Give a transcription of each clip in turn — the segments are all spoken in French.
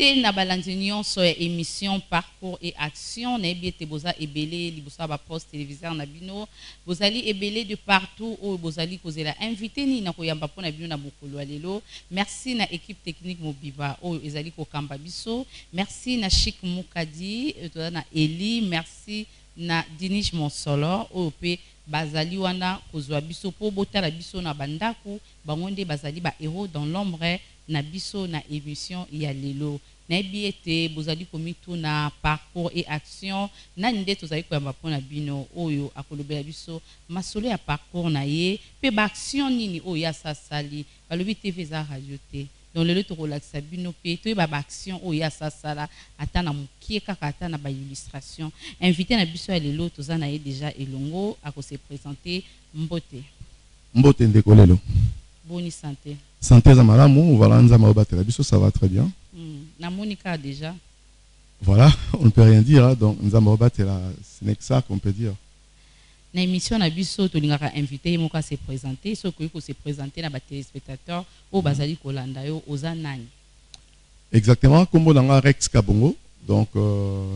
te na balandinion so émission parcours et action na biete boza ebele libosa ba poste téléviseur na bino bozali ebele de partout o bozali kozela invité ni na koyamba pona bino na mokolo alelo. Merci na équipe technique Mobiba o ezali ko kamba biso. Merci na Chic Mukadi na Eli, merci na Dinish Monsolo o pe bazali wana kozwa biso po botala biso na bandako bangonde bazali ba héros dans l'ombre na biso na émission ya lelo na biete bozali komito na parcours et action na nde tozali koyamba pona bino oyo akolobela biso masolo ya parcours na ye pe ba action nini oyo ya sasali balobi TV za radio te donc lelo to relaxa bino pe to ba action oyo ya sasala ata na mukie kaka ata na ba illustration invité na biso ya lelo tozana ye déjà elongo ako se présenter mbote ndeko lelo bonne santé. Santé za malamu, voilà, ça va très bien. Na Monica déjà. Voilà, on ne peut rien dire, hein, donc ce n'est que ça qu'on peut dire. Na émission na biso to lingaka invité moko se présenter, so ko se présenter na ba téléspectateurs o bazali kolanda yo ozanani. Exactement, comme on Rex Kabongo, donc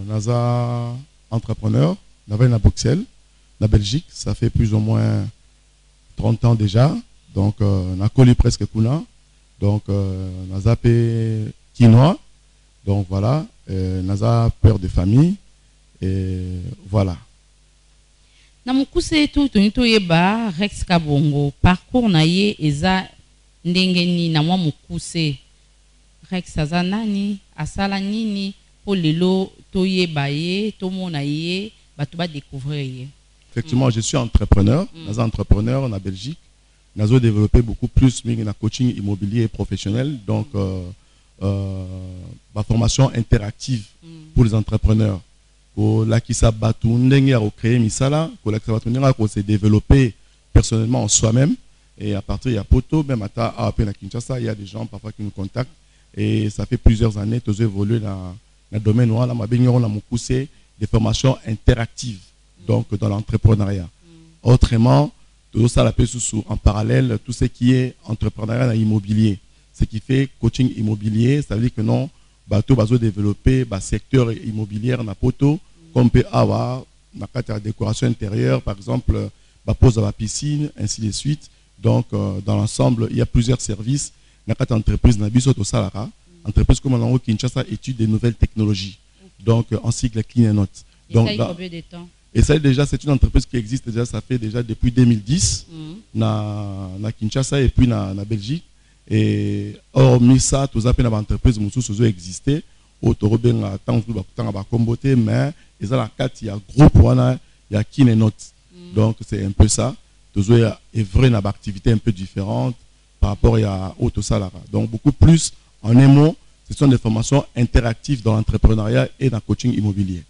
naza entrepreneur, na Bruxelles, na Belgique, ça fait plus ou moins 30 ans déjà. Donc, on a collé presque Kuna. Donc, on a zappé quinoa. Donc, voilà. On a peur de famille. Et voilà. Namukuse tout tonito yeba Rex Kabongo. Parcours na ye eza ndengeni na mwa mukuse. Rex azanani, asala nini, po lelo to yeba ye, to mona ye, batu ba découvrir ye. Effectivement, je suis entrepreneur. Naza entrepreneur en Belgique. Nous avons développé beaucoup plus le coaching immobilier professionnel, donc la formation interactive pour les entrepreneurs. La qui créé misala, la s'est développé personnellement en soi-même et à partir de Poto, même à Kinshasa, il y a des gens parfois qui nous contactent et ça fait plusieurs années que j'ai évolué dans le domaine où on a poussé des formations interactives, donc dans l'entrepreneuriat. Autrement, tout ça en parallèle tout ce qui est entrepreneuriat immobilier, ce qui fait coaching immobilier, ça veut dire que non bateau bazo développer secteur immobilier na poto comme peut avoir la décoration intérieure par exemple pose à la piscine ainsi de suite. Donc dans l'ensemble il y a plusieurs services na entreprise na biso to salara entreprise comme on Kinshasa étude des nouvelles technologies, donc en cycle clean and note. Donc combien de temps? Et ça déjà, c'est une entreprise qui existe déjà, ça fait déjà depuis 2010 na Kinshasa et puis na Belgique. Et hormis ça, tout ça, une entreprise qui a existé, au Toroben, mais ils ont la carte, il y a groupe, il y a Kin et Note. Donc c'est un peu ça. Toujours est vrai, une activité un peu différente par rapport à Auto Salara. Donc beaucoup plus en un mot, ce sont des formations interactives dans l'entrepreneuriat et dans le coaching immobilier.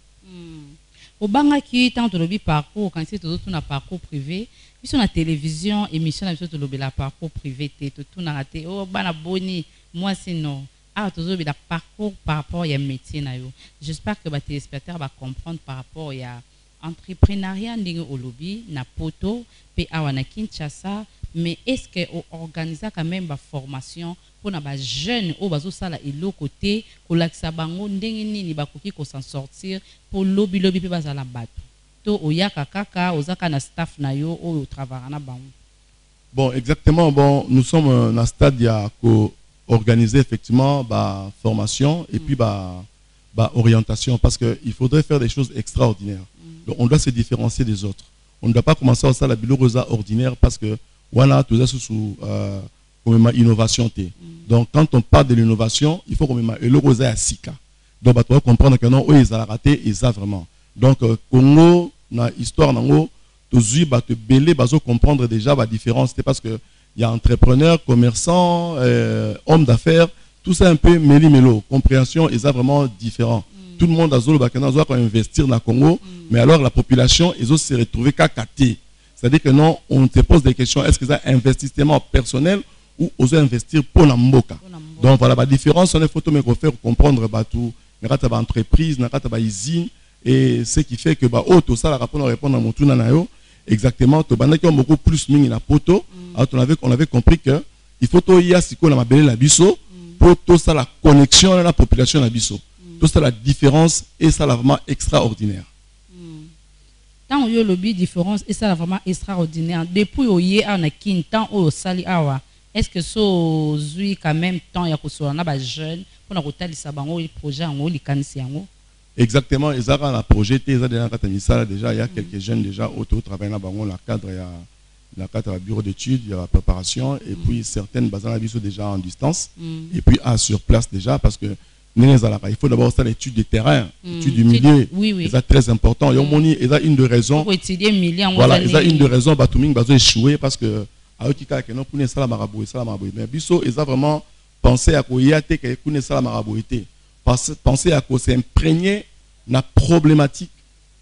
Au banga qui tant de lobby parcours quand c'est tout un parcours privé, puis sur la télévision émission na tout lobby la parcours privé tout na raté oh bana boni moi sinon ah tout lobby la parcours par rapport à métier na yo. J'espère que les téléspectateurs va comprendre par rapport à entrepreneuriat ndingo au lobby na poto pe awana Kinshasa, mais est-ce que organise quand même ba formation pour na ba jeunes au bazo sala elo côté ko laksa bango ndenge nini bakoki ko s'en sortir pour lobby pe bazala bato to oyaka kaka ozaka na staff na yo o travailler na bango. Bon exactement, bon nous sommes dans stade ya ko organiser effectivement ba formation et puis ba orientation parce que il faudrait faire des choses extraordinaires. Donc, on doit se différencier des autres. On ne doit pas commencer à ça la bilogosa ordinaire parce que voilà tout ça sous comme innovation. Donc quand on parle de l'innovation, il faut qu'on mette le rosa à sika. Donc bah, tu vas comprendre que non, ils ont raté et ça vraiment. Donc Congo, na histoire nango, tous bah te belé bazo comprendre déjà la différence. C'est parce que il y a entrepreneurs, commerçants, hommes d'affaires, tout ça un peu méli-mélo. Compréhension, ils sont vraiment différents. Tout le monde a zolo bakana doit investir dans le Congo, mais alors la population ils ont se retrouvé qu'à caté. C'est-à-dire que non, on te pose des questions. Est-ce que c'est un investissement personnel ou oser investir pour la mboka? Donc voilà la différence. On est photo mais faire comprendre tout. N'importe entreprise, n'importe usine et ce qui fait que tout ça la répondre à mon tour nanayo exactement. To bana qui ont beaucoup plus ming na poto. Alors on avait compris que il faut to ya siko la mabele la biso. pour tout ça la connexion à la population nabiso. Tout ça la différence et ça la vraiment extraordinaire. Tant qu'il y a le différence et ça vraiment extraordinaire. Depuis qu'il y a un tant au sali awa, est-ce que so zui quand même tant il y a que soit na jeune pour na kotali sabango le projet en li kanisi yango. Exactement, ils ont un projet, ils ont déjà il y a quelques jeunes déjà autour travaillent dans le cadre, il y a la cadre bureau d'études, il y a la préparation et puis certaines bases sont déjà en distance et puis sur place déjà parce que il faut d'abord faire l'étude du terrain, l'étude du milieu, c'est très important. Il y a une de raisons, voilà, il y a une de raisons, Batuming va échouer parce que mais Bisso, ils ont vraiment pensé à quoi il y a été que ça la marabouité. Pensez à quoi c'est imprégné la problématique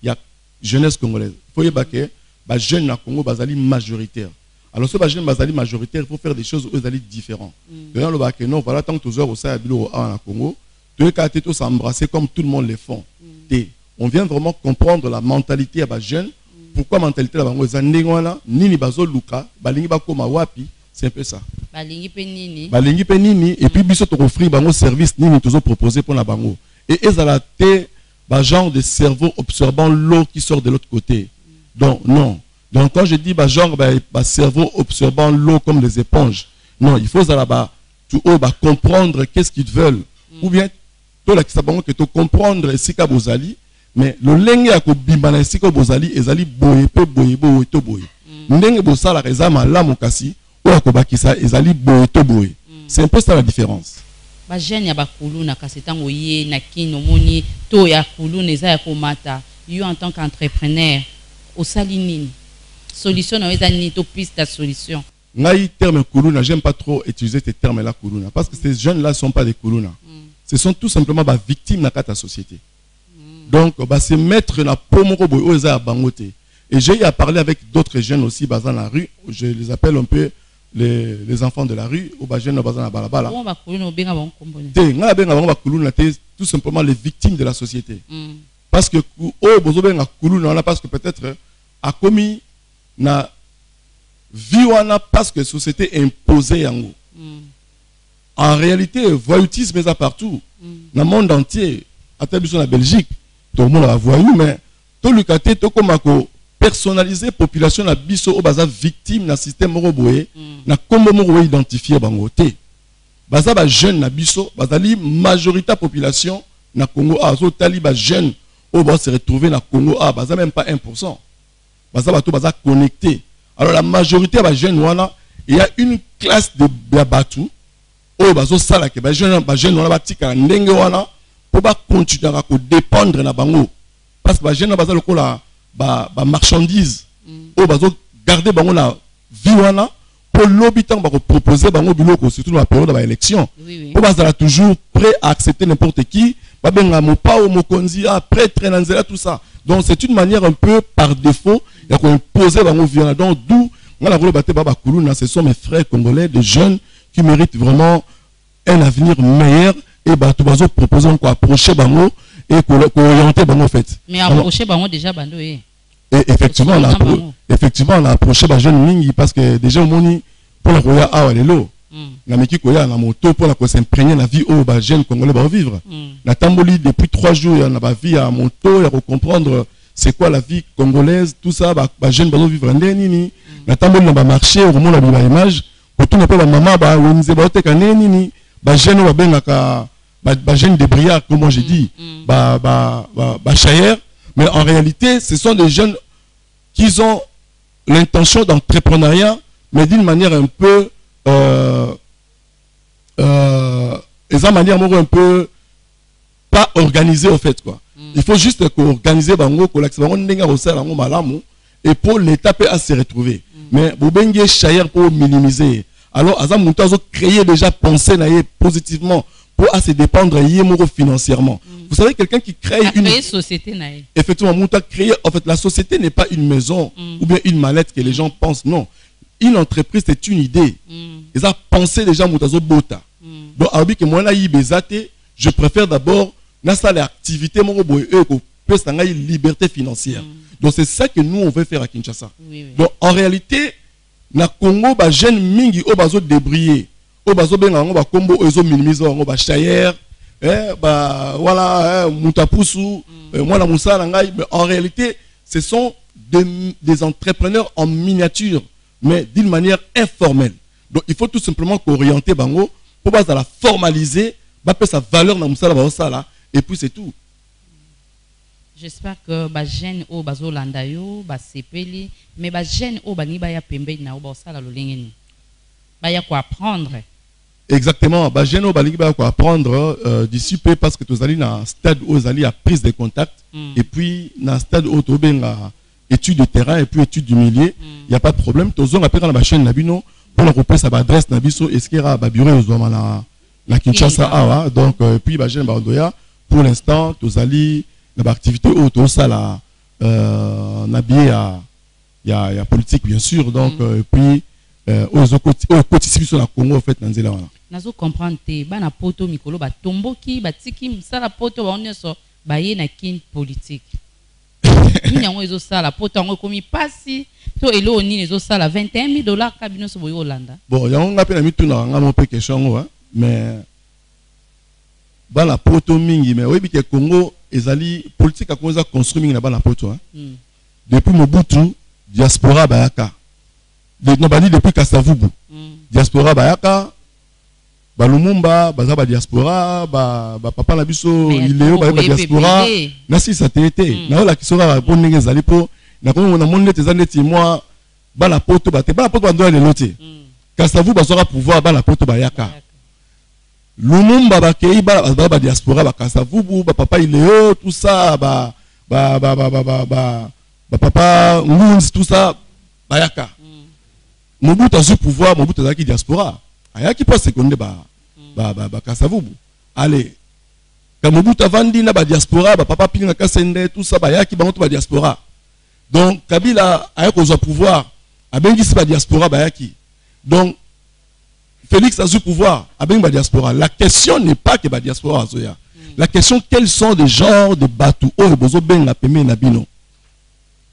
il y a jeunesse congolaise. Il faut y baquer, bah jeune na Congo bazali majoritaire. Alors ce jeune bazali majoritaire, il faut faire des choses aux alliés différents. D'ailleurs le baquet non, voilà tant que tous heures au sein de en Congo, deux cas tous s'embrasser comme tout le monde les font. On vient vraiment comprendre la mentalité à bas jeune. Pourquoi mentalité là bango zandengwana nini bazo luka balingi bakoma wapi, c'est un peu ça. Balingi penini et puis biso to offrir bango service nini toujours proposé pour la bango et ezalate ba genre de cerveau absorbant l'eau qui sort de l'autre côté. Donc non. Donc quand je dis ba genre ba cerveau absorbant l'eau comme les éponges. Non, il faut zala tout haut comprendre qu'est-ce qu'ils veulent ou bien to la kisabango que to comprendre sika bozali. Mais le lenge ya ko bimbana sika bozali ezali boye pe boye boye to boye. Ndenge bosala reza malamu kasi ou ko bakisa ezali boye to boye. C'est un peu ça la différence. Ba jeune ya ba kuluna kasi tango ye na kino moni to ya kuluna eza ya komata. Yo en tant qu'entrepreneur au sali nini? Solution na eza ni to piste ta solution. Ngai terme kuluna, j'aime pas trop utiliser ces termes là kuluna parce que ces jeunes là sont pas des kuluna. Ce sont tout simplement ba victimes na kata société. Donc, c'est mettre la pomme aux à bangoté. Et j'ai à parler avec d'autres jeunes aussi basés dans la rue. Je les appelle un peu les enfants de la rue ou jeunes basés dans la balabala. Tout simplement les victimes de la société. Parce que parce que peut-être a commis na vie parce que la société imposée en en réalité, voyoutisme est partout. Dans le monde entier, à tel la Belgique. Tout le monde a voyou, mais tout le côté, tout comme personnaliser population na biso au baza victime na système moroboé, na comme moroboé identifié bangoté. Baza ba jeune na biso, bazali majorité population na Congo a zo tali ba jeune au bas se retrouver na Congo a baza même pas 1%. Baza bato baza connecté. Alors la majorité ba jeune wana, il y a une classe de batu au bazo sala ke ba jeune wana batika ndenge wana pour pas continuer à dépendre na bango parce que ba jeune baza lokola ba marchandise o bazo garder bango na vie wana pour l'habitant ba proposer bango biloko surtout dans la période de l'élection pour baza toujours prêt à accepter n'importe qui ba benga mopa ou mokonzi a prêtre nanzela tout ça. Donc c'est une manière un peu par défaut ya ko imposer bango vie wana. Donc d'où ngala ko baté baba kuluna, ce sont mes frères congolais, des jeunes qui méritent vraiment un avenir meilleur. Et bah, tout le monde propose qu'on approche bango et qu'on oriente bango en fait. Mais approcher bango déjà bando et effectivement on a approché ba jeune mingi parce que déjà au moni pour la koya awa lelo na meki koya na moto pour la ko s'imprégner la vie au ba jeune congolais ba vivre. Na tamboli depuis 3 jours ya na ba vie à moto ya comprendre c'est quoi la vie congolaise tout ça ba jeune ba vivre ndeni na tamboli na ba marché au moment la image pour tout na pas ba maman ba wenze ba te kaneni ba jeune ba bengaka ba jeunes de brillards, comme moi j'ai dit, chayer, mais en réalité, ce sont des jeunes qui ont l'intention d'entrepreneuriat, mais d'une manière un peu, manière un peu pas organisée en fait quoi. Il faut juste organiser bango, et pour l'État peut à se retrouver. Mais vous bengez chayer pour minimiser. Alors, Azam Moutazo créer déjà penser positivement. Pour se dépendre financièrement. Vous savez, quelqu'un qui crée une société. Effectivement, Mouta créer. En fait, la société n'est pas une maison ou bien une mallette que les gens pensent. Non. Une entreprise, c'est une idée. Ils ont pensé déjà Moutazo Bota. Donc, Arabi, que moi, je préfère d'abord, l'activité, liberté financière. Donc, c'est ça que nous, on veut faire à Kinshasa. Donc, en réalité, na Congo, jeune mingi, bazo débriller. o bazo benga ngo ba kombo ezo minimiser ngo ba chayer bah voilà mutapusu moi musala ngai, mais en réalité ce sont des entrepreneurs en miniature mais d'une manière informelle. Donc il faut tout simplement qu'orienter bango pour pas la formaliser, ba pe sa valeur na musala ba sala et puis c'est tout. J'espère que ba jeune o bazo landa yo ba sepeli mais ba jeune o bani ba ya pembe na o ba sala lo lengeni. Ba ya quoi apprendre. Exactement, ba jeune o bani ba quoi apprendre d'ici peu parce que tous allez na stade où vous allez à prise de contact et puis na stade où to benga étude de terrain et puis étude du milieu, il y a pas de problème. Tous on appelle dans la chaîne nabino pour la repérer sa adresse nabiso est-ce qu'il y a ba bureau aux na Kinshasa awa donc puis ba jeune ba odoya pour l'instant tous allez dans l'activité autour ça là il y a politique bien sûr donc puis au quotidien sur la Congo en fait dans zela wana nazo comprendre te bana poto mikolo ba tomboki ba tiki sala poto ba onyeso ba ye na kin politique ni yango ezo sala poto yango komi pasi to elo ni ezo sala $21,000 kabino so boyo Holanda bon yango ngape na mituna ngamo pe question mais bana poto mingi mais oyebi ke Congo ezali politique a commencé à construire mingi na bana poto depuis Mobutu diaspora bayaka non bani depuis Kasavubu diaspora bayaka balumumba baza ba diaspora ba papa na biso ileo ba diaspora na si ça tété na la kisora ba bonne ezali po na ko na monde tezaleti moi bana poto ba ndo le loté Kasavubu bazora pouvoir bana poto bayaka Lumumba bakei ba diaspora ba Kasavubu ba papa ileo tout ça ba papa Ngunzi tout ça bayaka Mobutu a su pouvoir Mobutu azaki diaspora ayaki pas seconde ba Kasavubu allez quand Mobutu avandi na ba diaspora ba papa Pinga Kasende tout ça bayaki bango to ba diaspora donc Kabila ayako zo pouvoir abengisi ba diaspora bayaki donc Félix a su pouvoir avec la diaspora. La question n'est pas que la diaspora a zoya. La question, quels sont les genres de bateaux au bozo ben la peme na bino.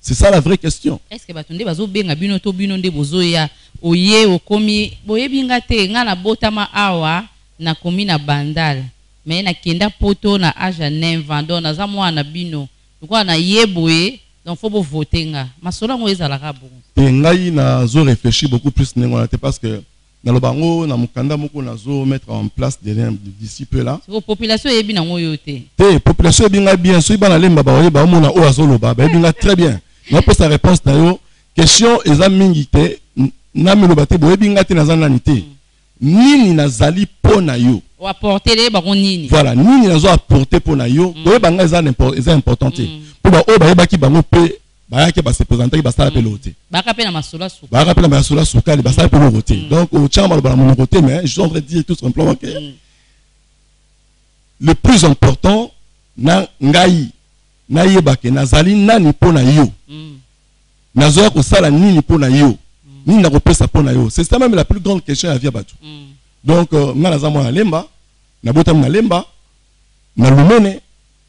C'est ça la vraie question. Est-ce que batonde bazo ben na bino to bino de bozo ya oye okomi boye binga te nga na botama awa na komi na bandal mais na kenda poto na aja 9 ans donc na za mwana bino quoi na yeboye donc faut bo voter nga masolo ngo ezalaka bon. Et ngai na zo réfléchir beaucoup plus n'engona parce que dans le bango na mukanda moko nazo mettre en place des disciples là. La population est bien en yoté. La population est bien, so ibana lemba ba ba mona o azolo ba bien très bien. Na pour sa réponse na yo question eza mingi te na meloba te boye binga te na zananité. Nini nazali pona yo. O apporter les baron nini. Voilà, nini nazo apporter pona yo. Boye banga eza important te. Pour ba o ba yeba ki bango pe bayaki ba se présenter ba sala peloté baka pe na masolo suka baka pe na masolo suka li ba sala peloté donc au chamba ba mon côté mais je suis en train de dire tout simplement que le plus important na ngai na yeba ke nazali nani pona yo nazo ko sala nini pona yo nini na ko pesa pona yo c'est ça même la plus grande question à via batu donc ngala za mwana lemba na botam na lemba na lumene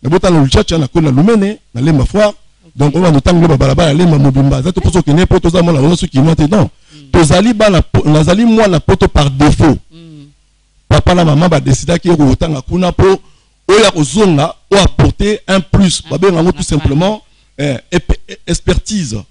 na botam na luchacha na kona lumene na lemba foire. Donc on va notamment le balabala les mobimba ça te pose que n'est pas tous à mon avis qui monte non tozali bana nazali moi la poto par défaut papa la maman va décider qui autant à kuna po oya kozonga ou apporter un plus babé tout simplement expertise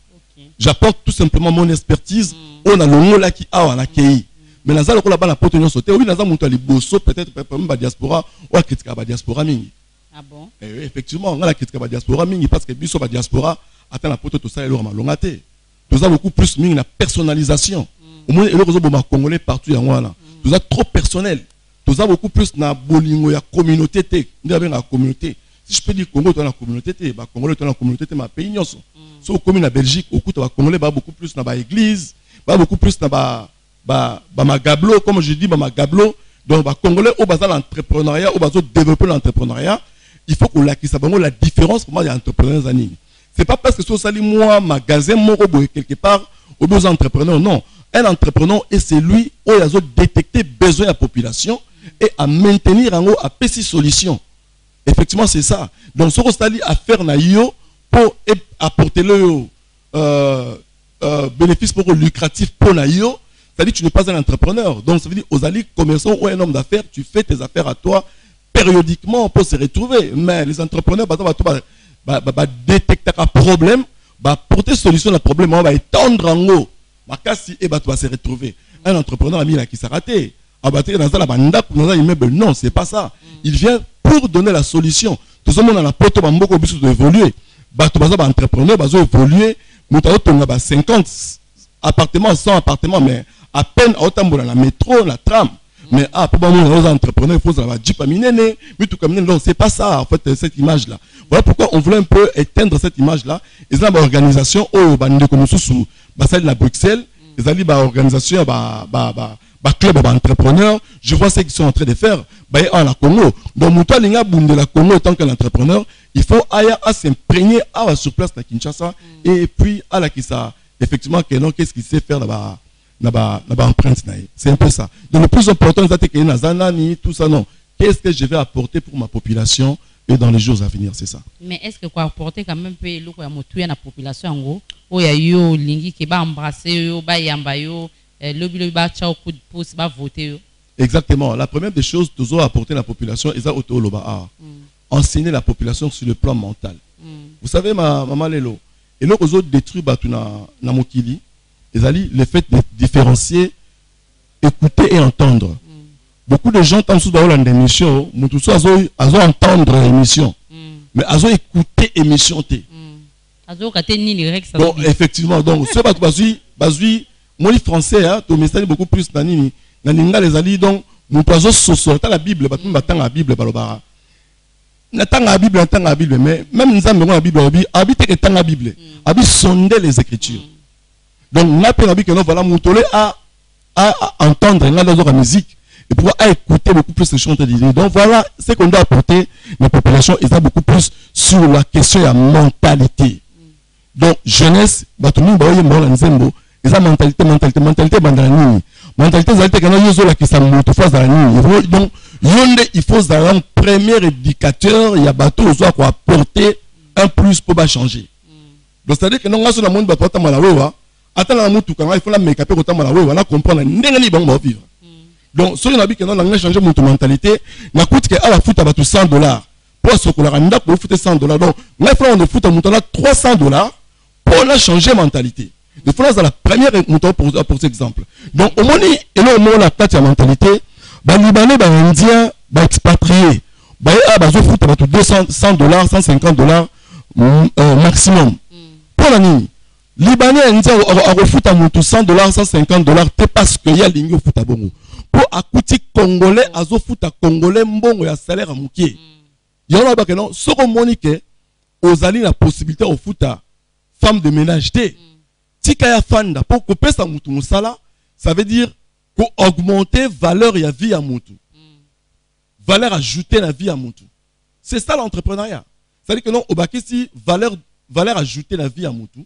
j'apporte tout simplement mon expertise on a le mot là qui a la kei mais nazali ko la bana poto nyoso te oui nazali mutu ali bosso peut-être même ba diaspora ou critique ba diaspora mingi. Ah bon? Effectivement, on a la critique de la diaspora mingi parce que biso la diaspora atteint la poto tout ça et l'or malongate. Nous avons beaucoup plus mingi la personnalisation. Au moins le réseau boma congolais partout en wana. Nous avons trop personnel. Nous avons beaucoup plus na bolingo ya communauté te. Nous avons la communauté. Si je peux dire Congo dans la communauté te, ba congolais dans la communauté te ma pays nyonso. So commune na Belgique, au coup ba congolais ba beaucoup plus na ba église, ba beaucoup plus na ba magablo comme je dis ba magablo. Donc ba congolais au bazal l'entrepreneuriat, au bazal développer l'entrepreneuriat. Il faut qu'on la différence pour moi des entrepreneurs années. C'est pas parce que ce sali moi magasin moro quelque part aux beaux entrepreneurs non. Un entrepreneur est celui où il a détecté besoin de la population et à maintenir en haut à pessi solution. Effectivement c'est ça. Donc ce qu'on sali à faire na yo pour apporter le bénéfice pour lucratif pour na yo ça dit que tu n'es pas un entrepreneur. Donc ça veut dire aux alliés commerçants ou un homme d'affaires, tu fais tes affaires à toi périodiquement pour se retrouver. Mais les entrepreneurs, détecter un problème, porter solution à problème, on va étendre en haut. Et va se retrouver. Un entrepreneur a mis là qui s'est raté. Non, c'est pas ça. Il vient pour donner la solution. Tout le monde a la porte de évoluer. Entrepreneur, évoluer. Nous avons 50 appartements, 100 appartements, mais à peine autant dans la métro, la tram. Mais pour les entrepreneurs, il faut avoir Jeep à miner. Mais tout comme non, c'est pas ça, en fait, cette image-là. Voilà pourquoi on voulait un peu éteindre cette image-là. Et c'est une organisation, comme sous la Bruxelles, ils ont dit organisation, club d'entrepreneurs, je vois ce qu'ils sont en train de faire, en la Congo. Donc, Moutoua Linga de la Congo, tant qu'entrepreneur, il faut à s'imprégner sur place à Kinshasa, et puis à la Kissa, effectivement, qu'est-ce qu'il sait faire là-bas, empreinte. C'est un peu ça. Donc, le plus important, c'est que tout ça, non. Qu'est-ce que je vais apporter pour ma population et dans les jours à venir, c'est ça. Mais est-ce que quoi apporter quand même peu l'eau à la population en gros, où il y a eu lingi qui va embrasser, va yamba yo, le ba tchao coup de pouce, va voter. Exactement. La première des choses, toujours apporter la population, ils ont enseigner la population sur le plan mental. Vous savez, maman Lelo, et là, aux autres détruits na mokili, ils ont le fait de différencier, écouter et entendre. Beaucoup de gens, tant que dans l'émission, ils ont entendre l'émission, mais ils ont écouté l'émission. Donc, effectivement, donc, ce que moi, français, tu me beaucoup plus dans les alliés, donc, nous pouvons sortir la Bible, la Bible, la Bible, mais même nous avons la Bible, habiter que la Bible, habiter sonder les Écritures. Donc, nous avons que nous voilà montrer à entendre la musique et pouvoir écouter beaucoup plus les chants de l'idée. Donc, voilà ce qu'on doit apporter la population, ils ont beaucoup plus sur la question de la mentalité. Donc, jeunesse, ils ont mentalité, mentalité, donc, il faut un premier éducateur, il y a bateau, il faut apporter un plus pour changer. Donc, c'est-à-dire que nous avons un monde qui il faut la make-up pour comprendre vivre. Donc, si on a dit que nous avons changé notre mentalité, nous coûte que à la foot à $100. Pour ce qu'on a pour foutre $100. Donc, nous avons foot à $300 pour changer la mentalité. Il faut la première pour cet exemple. Donc, au moins, et là, au moins, la mentalité, les Libanais, les Indiens, les expatriés, ils foutent $200, $150 maximum. Pour la nuit, les Libanais, les Indiens, ils foutent $100, $150, c'est parce qu'il y a des foot à Bongo. Pour accoutir Congolais, ils foutent à Congolais, Mbongo, il y a salaire à Moukier. Il y en a qui non, ce qu'on monique, aux alliés, la possibilité au foot à femmes de ménage. Si tu as fanda pour couper sa moutou moussala, ça veut dire augmenter valeur et la vie à moutou. Valeur ajoutée la vie à moutou. C'est ça l'entrepreneuriat. C'est-à-dire que non, au baki si valeur ajoutée la vie à moutou.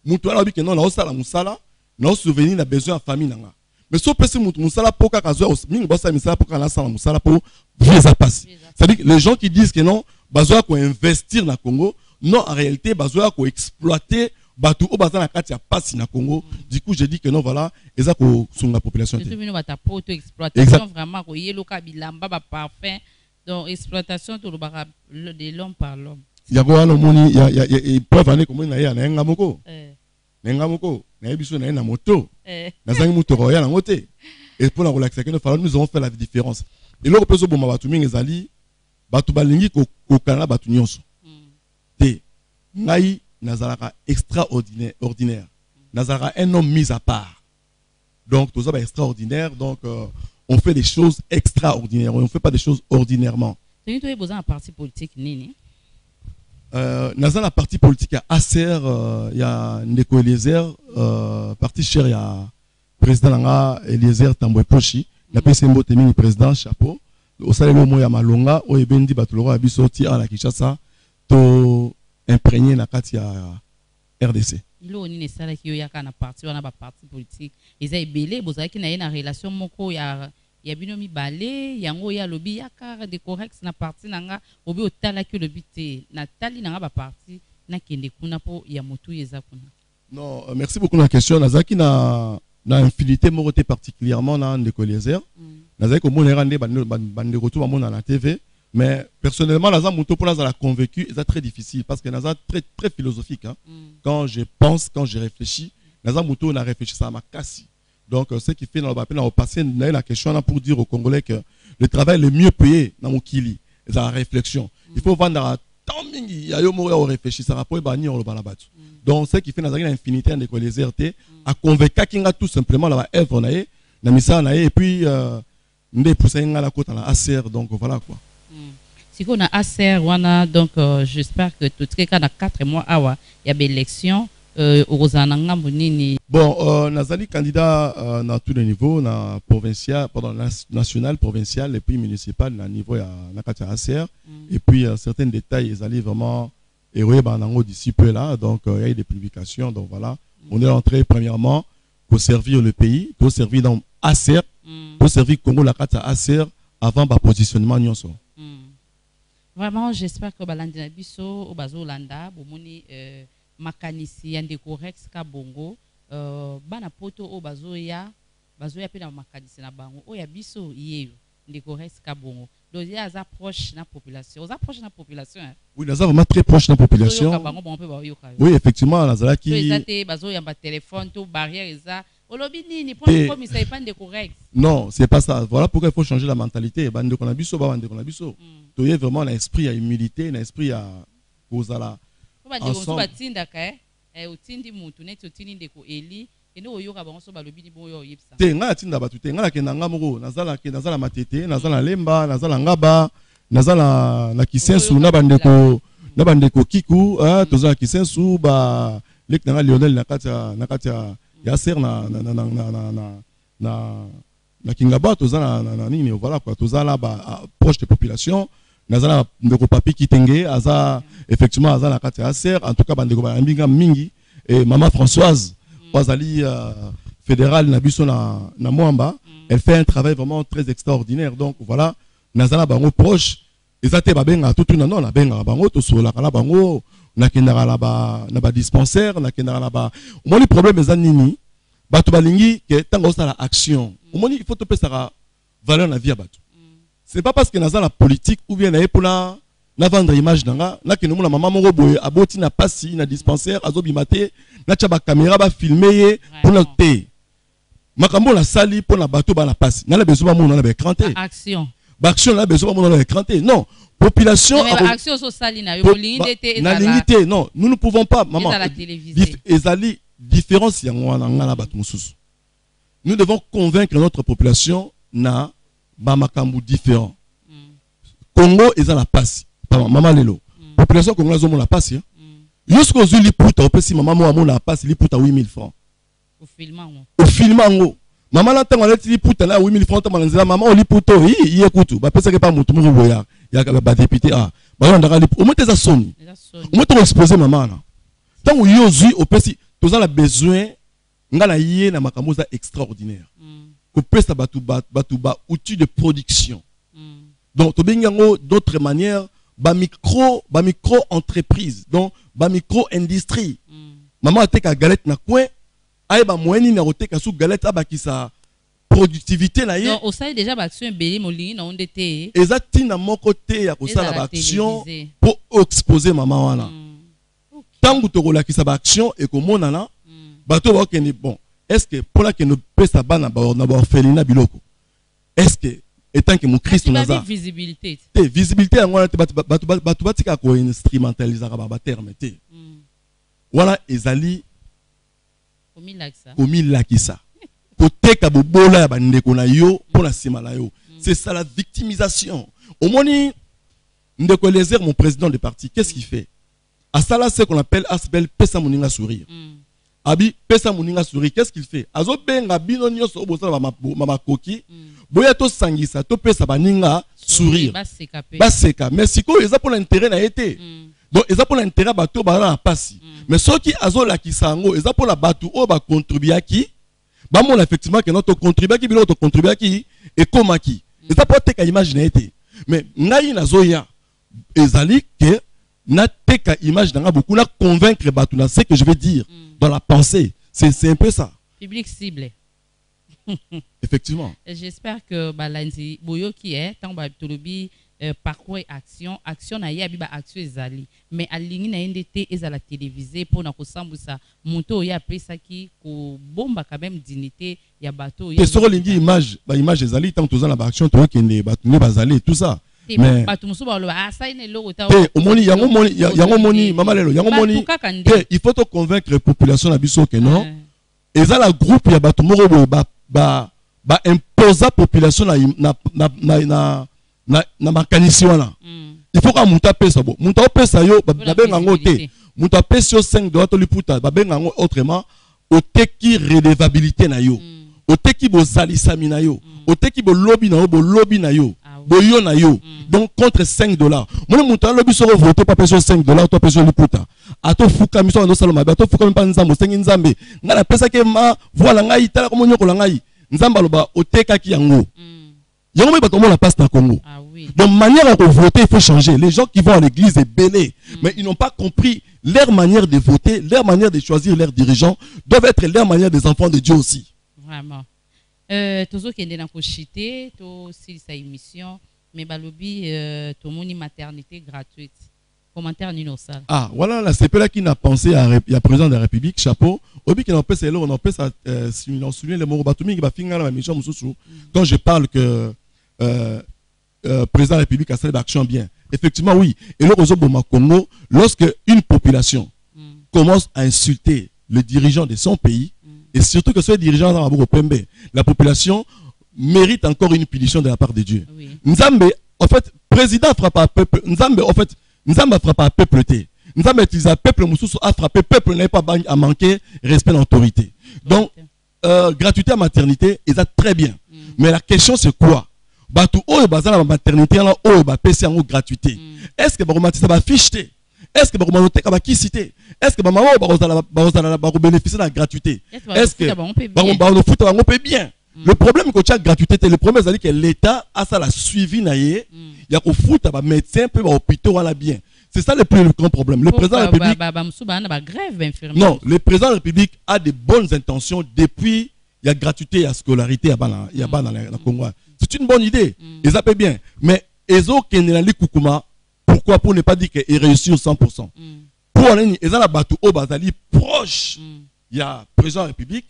Moutou a que non, la moussala, non souvenir la besoin à famille nanga. Mais si on peut se moutou moussala pour qu'à kazo ming bossa moussala pour qu'à la moussala pour vie ça passe. C'est-à-dire que les gens qui disent que non, besoin qu'on investir dans Congo, non en réalité besoin qu'on exploiter Batou au bazar na kati ya passe na Congo. Du coup, je dis que non, voilà, et ça sur la population. Exploitation vraiment ko yeloka bilamba ba parfum. Donc exploitation de l'homme par l'homme. Il y a quoi no moni, il y a preuve année comme na ya na ngamoko. Ngamoko, na biso na moto. Na zangi moto roya na moté. Et pour la relaxation, nous avons fait la différence. Et là, on peut se bomba batu mingi ezali batu balingi ko kana batu nyonso. Te ngai Nazaraka extraordinaire. Nazaraka un homme mis à part. Donc, tout ça est extraordinaire. Donc, on fait des choses extraordinaires. On ne fait pas des choses ordinairement. Tu as besoin d'un parti politique, Nini? Nazaraka, la partie politique, il y a ACR, il y a Ndeko Eliezer, parti cher, il y a président Langa Eliezer Tambwe Pochi, la PCMO Temini, président, chapeau. Au salaire, il y a Malonga, au Ebendi Batuloro, à Bissoti, à la Kinshasa, to imprégné na kati ya RDC. Il on ni sala ki yo yaka na parti wana ba parti politique. Eza ebele bozaki na ye na relation moko ya binomi balé yango ya lobi yaka de correct na parti nanga obi otala ki lobi te na tali nanga ba parti na kende kuna po ya motu yeza kuna. Non, merci beaucoup na question. Nazaki na na infinité moroté particulièrement dans l'école Eliezer. Nazali ko mona rande bande retour mona na TV, mais personnellement naza muto pour la convaincu, c'est très difficile parce que naza très philosophique hein. Quand je pense, quand je réfléchis, naza muto na réfléchi ça ma casse. Donc ce qui fait dans le passé la question là pour dire aux Congolais que le travail le mieux payé dans Mokili, c'est la réflexion. Il faut vendre tant mingi ya yo moko réfléchir ça rapport bani on le balabatu. Donc ce qui fait dans une infinité de les RT à convaincre kinga tout simplement la œuvre naé na misa naé et puis ndé pousser ngala kota na ACR donc voilà quoi. Si on a ACR wana donc j'espère que tout cas dans 4 mois awa il y a élection Orozananga Munini. Bon, Nazali candidat dans tous les niveaux, na provincial, pardon, national, provincial et puis municipal, na niveau ya nakata ACR. Et puis certains détails, ils allaient vraiment héroïs banango d'ici peu là. Donc il y a eu des publications. Donc voilà, on est entré premièrement pour servir le pays, pour servir dans ACR, pour servir Congo la carte ACR avant bas positionnement nyonso. Vraiment, j'espère que balandina biso au bazo landa bomoni makanisi yande correct ka bongo bana poto o bazoya pe na makanisi na bango o ya biso yeyo nde correct ka bongo donc ya za proche na population aux approche na population hein? Oui, nous sommes vraiment très proche de la population. Oui, effectivement, Nazala qui téléphone tout barrière eza olobi nini pour comme ça pas de correct. Non, c'est pas ça. Voilà pourquoi il faut changer la mentalité. Bande qu'on a biso ba bande qu'on a biso. Tu es vraiment l'esprit à humilité, l'esprit à kozala. Ensemble. Otindi mutu neti otindi ndeko Eli ene oyoka bango so balobi ni boyo yebisa. Te nga tinda batu te nga ke nanga moko nazala matete, nazala lemba, nazala ngaba, nazala na kisensu na bandeko kiku, tozala kisensu ba lek nanga Lionel nakata ya ser na kingaba tozala na nini voilà quoi, tozala ba proche de population. Nazala ndeko papi kitenge aza effectivement aza na kati ya ser en tout cas bandeko ba mbinga mingi et maman Françoise Wazali fédérale na biso na Mwamba, elle fait un travail vraiment très extraordinaire. Donc voilà, nazala bango proche ezate ba benga tout non na benga bango to sola kala bango na kendara la ba dispensaire na kendara la ba omoni problème ezanini batu balingi ke tango sala action omoni il faut to pesa valeur na vie ya batu. C'est pas parce que nous avons la politique ou bien pour na vendre image nanga na que nous la maman moko boye aboti na passi na dispensaire azobimate na tcha ba caméra ba filmer pour na té makambo na sali pour na bato ba na passi na la besoin ba mon na ba écran té action ba action na besoin ba mon na écran té non population mais action so sali na yo lingité na lingité non nous ne pouvons pas maman ezali différence ya ngwana ngana bato mususu nous devons convaincre notre population na bamakambu différent. Congo est à la passe. Maman lelo. Population congolaise on la passe. Jusqu'aux yeux liputa, si maman mo la passe liputa 8000 francs. Au filmant. Au filmant. Maman la tango leti liputa na 8000 francs tamanzela maman on liputo yi écoute ba pesa ke pas mutu mo boya ya ba député ah ba ndaka lipu o moteza soni. O moto exposer maman na. Tango yo zui au pesi toza la besoin ngala yé na makambo za extraordinaire. Que pesa batuba outil de production. Donc to bengango d'autres manières ba micro entreprise donc ba micro industrie. Maman ateka galette na coin ay ba moyeni na oteka sous galette abakisa productivité na ye. Donc au sein déjà ba action belé molingi na ondete. Ezati na moko te ya kosala ba action pour exposer maman wana. Tangu to kolakisa ba action et ko monana bato ba keni bon. Est-ce que pour la que nous pèse à bana na orphelinat biloko est-ce que étant que mon Christ nous a visibilité visibilité à moi batu batika ko instrumentaliser ba terme te voilà ezali komi lakisa koteka bobola ya bandeko na yo pour la sima na yo c'est ça la victimisation au moni ndeko Eliezer mon président de parti qu'est-ce qu'il fait à ça là c'est qu'on appelle asbel pesa moninga sourire. Abi pesa muninga souri qu'est-ce qu'il fait azo benga bino nyonso obosala mama koki boya to sangisa to pesa baninga sourire baseka mais siko eza pour l'intérêt na été donc eza pour l'intérêt bato ba na pasi mais soki azo la kisango eza pour la batu o ba contribuer ki ba mon effectivement que notre contribuer ki bilo to contribuer ki et comment ki eza pour te ka image na été mais ngai nazo ya ezali que na teka image nanga beaucoup na convaincre batu na ce que je veux dire dans la pensée c'est un peu ça public cible Effectivement. J'espère que balanzi boyo qui est tant ba tolobi parcours et action na ya biba action ezali mais alingi na ndete ezala télévisé pour na kosambusa moto ya pesa ki ko bomba quand même dignité ya bato ya soko lingi image ba image ezali tant tozala ba action to kende bato ne bazali tout ça mais bato musu ba loba ça ine loko ta omoni yango moni mama lelo yango moni il faut te convaincre la population na biso que non ezala groupe ya bato moko ba imposa population na makanisi wana il faut que muta pesa bo muta pesa yo ba benga ngote muta pesa yo 5 dollars to liputa ba benga ngo autrement oteki redevabilité na yo oteki bo zalisami na yo oteki bo lobby na yo bo lobby na yo bo yo na yo donc contre 5 dollars mon muta lobby so voter pas pesa 5 dollars to pesa liputa ato fuka miso ndo saloma ato fuka mpa nzambo sengi nzambe ngala pesa ke ma voilà ngai tala ko nyoko la ngai nzamba loba oteka ki yango yango me bato la passe na Congo donc manière à voter il faut changer les gens qui vont à l'église est belé mais ils n'ont pas compris leur manière de voter leur manière de choisir leurs dirigeants doivent être leur manière des enfants de Dieu aussi vraiment tozo kende na ko chiter to si sa émission mais balobi to moni maternité gratuite. Commentaire Nino Sal. Ah, voilà, la CPLA qui n'a pensé à la président de la République, chapeau. Obi qui n'a pas on a pas si on souligne les mots Batoumi qui va finir la mission Moussou. Quand je parle que président de la République a fait l'action bien. Effectivement, oui. Et le réseau Boma Congo, lorsque une population commence à insulter le dirigeant de son pays, et surtout que ce dirigeant dans la population mérite encore une punition de la part de Dieu. Oui. Nzambe, en fait, président frappe à peuple. Nzambe, en fait, Nzambe a frappé à peuple. Nzambe a utilisé peuple, Moussou a frappé peuple, n'a pas à manquer respect d'autorité. Donc, gratuité à maternité, ils a très bien. Mais la question c'est quoi? Batou o bazan la maternité là o ba pc en gratuité. Est-ce que ba ça va ficheter? Est-ce que ba noter ka ba qui citer? Est-ce que ba maman ba bénéficier de la gratuité? Est-ce que ba no foot ba peut bien? Le problème que tu as gratuité, le problème c'est que l'État a ça la suivi naie, il y a au foot ba médecin peut ba hôpital wala bien. C'est ça le plus grand problème. Le président de la République non, le président de la République a de bonnes intentions depuis il y a gratuité, il y a scolarité, il y a dans la Congo. C'est une bonne idée. Et ça peut bien. Mais Ezo Kenelali Koukouma, pourquoi pour ne pas dire qu'il réussit au 100%? Pour aller, Ezo la Batou au Bazali proche, il y a président de la République,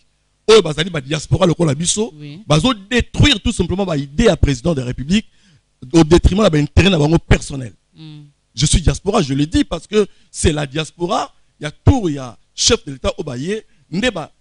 au Bazali, la diaspora, le Colabiso, Bazo détruire tout simplement l'idée à président de la République au détriment de l'intérêt personnel. Je suis diaspora, je le dis parce que c'est la diaspora, il y a tout, il y a chef de l'État au Baye, Ndeba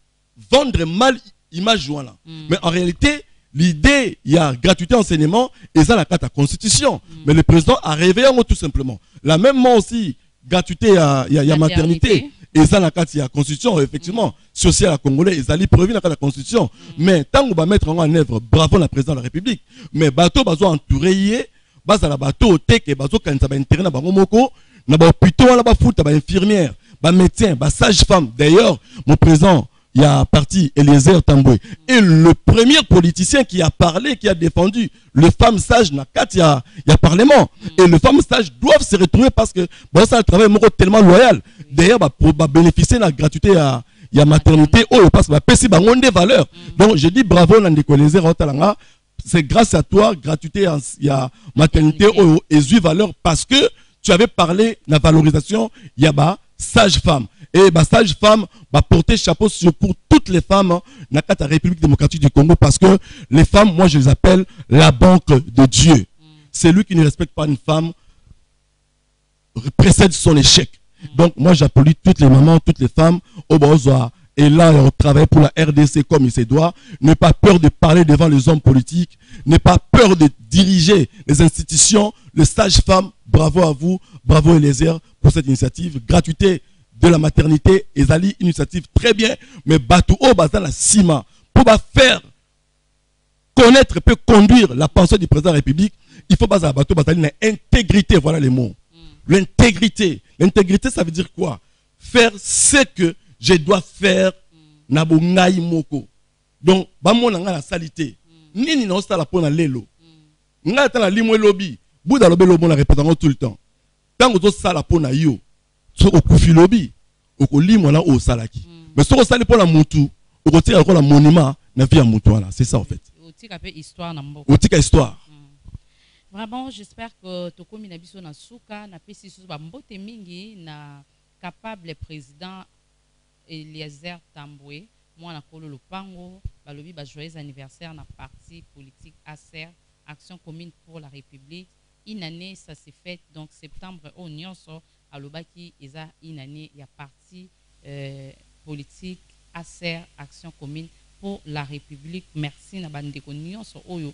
vendre mal image là. Mais en réalité, l'idée, il y a gratuité enseignement et ça la carte à constitution. Mais le président a réveillé tout simplement. La même mot aussi, gratuité, il y a maternité. Et ça la carte, il y a constitution, effectivement, sociale à Congolais, ils allaient prévu la carte à constitution. Mais tant qu'on va mettre en œuvre, bravo la présidente de la République. Mais bateau, bateau entouré, base à la bateau, teke, bateau, quand ça va intérêt, na bangomoko, na ba hôpital, na ba foot, na ba infirmière, ba médecin, ba sage-femme. D'ailleurs, mon président, il y a parti Eliezer Tamboué. Et le premier politicien qui a parlé, qui a défendu les femmes sages, il y a parlement. Et les femmes sages doivent se retrouver parce que bon, ça, le travail est tellement loyal. D'ailleurs, pour bénéficier de la gratuité, il y a maternité, oh, parce que bah, on des valeurs. Donc, je dis bravo, Nandiko Eliezer Otalanga. C'est grâce à toi, gratuité, il y a maternité, oh, et valeur parce que tu avais parlé de la valorisation, il y a bah, sage-femme. Et bah, sage-femme va porter chapeau pour toutes les femmes dans la République démocratique du Congo parce que les femmes, moi je les appelle la banque de Dieu. C'est lui qui ne respecte pas une femme précède son échec. Donc moi j'applaudis toutes les mamans, toutes les femmes au Baozoa. Et là, on travaille pour la RDC comme il se doit. N'aie pas peur de parler devant les hommes politiques. N'aie pas peur de diriger les institutions. Les sages-femmes, bravo à vous. Bravo Eliezer pour cette initiative. Gratuité de la maternité. Ezali, initiative très bien. Mais Batou O Bazal la Sima. Pour faire connaître, peut conduire la pensée du président de la République, il faut Bazal Batou Bazal une intégrité. Voilà les mots. L'intégrité. L'intégrité, ça veut dire quoi? Faire ce que je dois faire nabongai moko. Donc, bamona nga la salité. Nini na osala pona lelo. Nga ta la limwe lobi. Bouda lobe lobo la répétant tout le temps. Tango to sala pona yo. So okufi lobi. Oko limwa na o salaki. Mais so sali pona mutu. Oko tira ko la monument na vie à Moutouana. C'est ça en fait. Histoire Otika histoire. Vraiment, j'espère que Toko Minabiso na Souka, na Pesisus Bambote Mingi, na capable président Eliezer Tamboué, moi na Kolo Lopango, balobi ba joyeux anniversaire na parti politique ACER, Action commune pour la République. Une année, ça s'est fait, donc septembre, au Nyonso, à Lobaki, Eza, une année, il y a parti politique ACER, Action commune pour la République. Merci na bandeko Nyonso oyo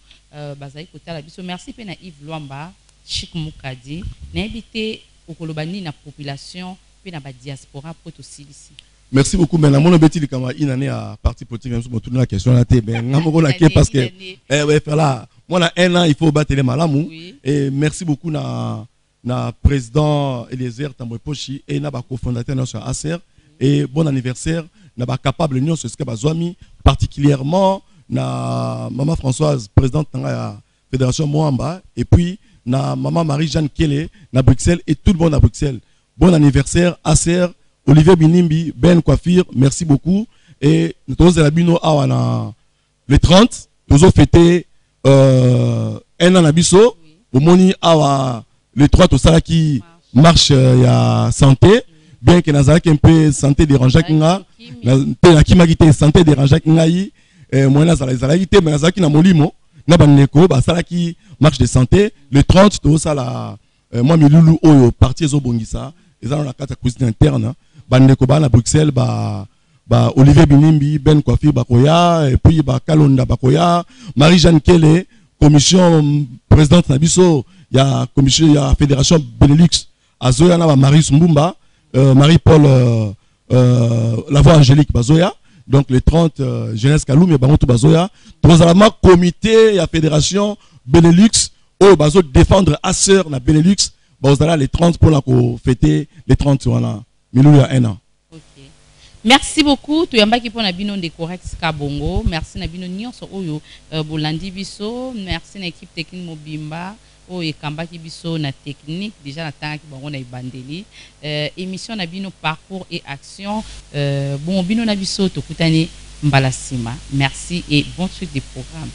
bazai kotala biso. Merci pe na Yves Luamba, Chik Mukadi, na invité okolobani na population pe na ba diaspora pour to silisi. Merci beaucoup. Mais mon objectif est une année à parti politique. Même si je tourne la question là, parce que là, moi, à un an, il faut battre les malamou. Et merci beaucoup na président Eliezer Tamboué Pochi et na cofondateur de notre ACER. Et bon anniversaire, na capable de ce que bazouami, particulièrement na maman Françoise, présidente de la Fédération Moamba, et puis na maman Marie-Jeanne Kélé, na Bruxelles, et tout le monde à Bruxelles. Bon anniversaire, ACER. Olivier Binimbi, Ben Coiffure, merci beaucoup. Et nous avons le 30, nous avons fêté un an à Bisso. Au Moni, le 3, tout ça qui marche, il y a santé. Bien que nous avons un peu santé dérangée, nous avons santé dérangée, nous avons marche de santé. Le 30, tout ça, moi, Miloulou, parti Zobongisa, ils ont la carte à cuisine interne. Bandeko na Bruxelles Olivier Binimbi, Ben Coiffure Bakoya, et puis Kalonda Bakoya, Marie-Jeanne Kélé, commission présidente Nabiso, il y a commission, il y a fédération Benelux, Azoya na Marie Sumbumba, Marie-Paul la voix Angélique Bazoya, donc les 30 jeunesse Kaloum et Bamoto Bazoya, troisièmement comité, il y a fédération Benelux, au Bazo défendre ACER na Benelux, Bazala les 30 pour la fêter les 30 voilà. Milou il y a un an. Okay. Merci beaucoup. Tu yamba ki pona bino de correct Kabongo. Merci na bino nyonso oyo bolandi biso. Merci na équipe technique Mobimba oyo kamba ki biso na technique déjà na tanga ki bango na ibandeli. Émission na bino parcours et action. Bon bino na biso to kutani mbala sima. Merci et bon suite des programmes.